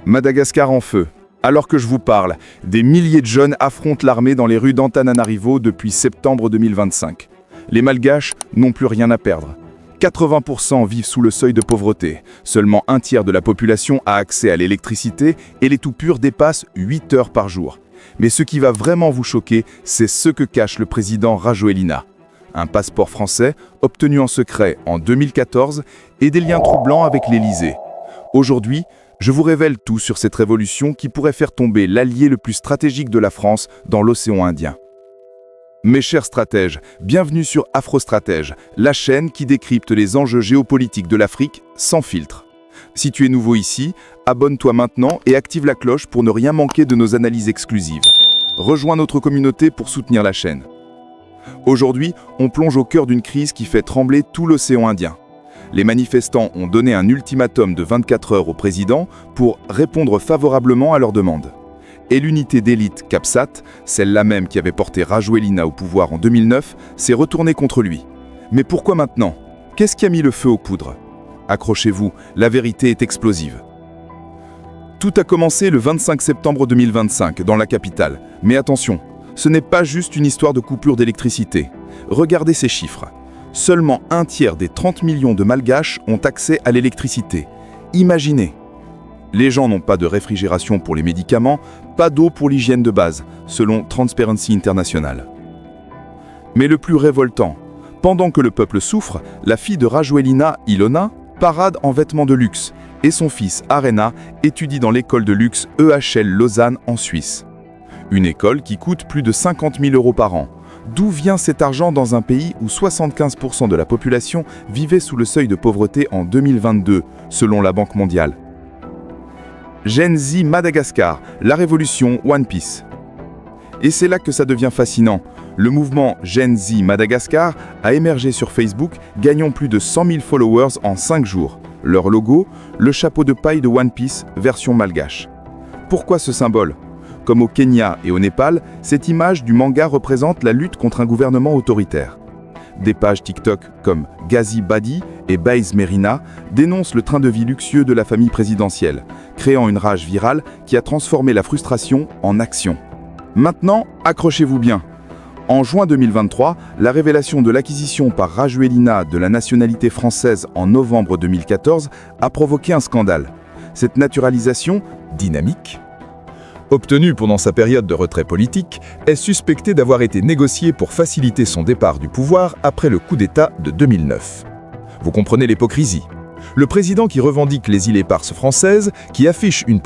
Madagascar en feu. Alors que je vous parle, des milliers de jeunes affrontent l'armée dans les rues d'Antananarivo depuis septembre 2025. Les Malgaches n'ont plus rien à perdre. 80% vivent sous le seuil de pauvreté. Seulement un tiers de la population a accès à l'électricité et les tout purs dépassent 8 heures par jour. Mais ce qui va vraiment vous choquer, c'est ce que cache le président Rajoelina. Un passeport français obtenu en secret en 2014 et des liens troublants avec l'Élysée. Aujourd'hui, je vous révèle tout sur cette révolution qui pourrait faire tomber l'allié le plus stratégique de la France dans l'océan Indien. Mes chers stratèges, bienvenue sur Afrostratège, la chaîne qui décrypte les enjeux géopolitiques de l'Afrique sans filtre. Si tu es nouveau ici, abonne-toi maintenant et active la cloche pour ne rien manquer de nos analyses exclusives. Rejoins notre communauté pour soutenir la chaîne. Aujourd'hui, on plonge au cœur d'une crise qui fait trembler tout l'océan Indien. Les manifestants ont donné un ultimatum de 24 heures au président pour répondre favorablement à leurs demandes. Et l'unité d'élite CAPSAT, celle-là même qui avait porté Rajoelina au pouvoir en 2009, s'est retournée contre lui. Mais pourquoi maintenant? Qu'est-ce qui a mis le feu aux poudres? Accrochez-vous, la vérité est explosive. Tout a commencé le 25 septembre 2025 dans la capitale. Mais attention, ce n'est pas juste une histoire de coupure d'électricité. Regardez ces chiffres. Seulement un tiers des 30 millions de Malgaches ont accès à l'électricité. Imaginez. Les gens n'ont pas de réfrigération pour les médicaments, pas d'eau pour l'hygiène de base, selon Transparency International. Mais le plus révoltant, pendant que le peuple souffre, la fille de Rajoelina, Ilona, parade en vêtements de luxe, et son fils Arena étudie dans l'école de luxe EHL Lausanne en Suisse. Une école qui coûte plus de 50 000 € par an. D'où vient cet argent dans un pays où 75% de la population vivait sous le seuil de pauvreté en 2022, selon la Banque mondiale? Gen Z Madagascar, la révolution One Piece. Et c'est là que ça devient fascinant. Le mouvement Gen Z Madagascar a émergé sur Facebook, gagnant plus de 100 000 followers en 5 jours. Leur logo, le chapeau de paille de One Piece, version malgache. Pourquoi ce symbole? Comme au Kenya et au Népal, cette image du manga représente la lutte contre un gouvernement autoritaire. Des pages TikTok comme Gazi Badi et Baiz Merina dénoncent le train de vie luxueux de la famille présidentielle, créant une rage virale qui a transformé la frustration en action. Maintenant, accrochez-vous bien. En juin 2023, la révélation de l'acquisition par Rajoelina de la nationalité française en novembre 2014 a provoqué un scandale. Cette naturalisation dynamique, obtenue pendant sa période de retrait politique, est suspectée d'avoir été négociée pour faciliter son départ du pouvoir après le coup d'État de 2009. Vous comprenez l'hypocrisie. Le président qui revendique les îles éparses françaises, qui affiche une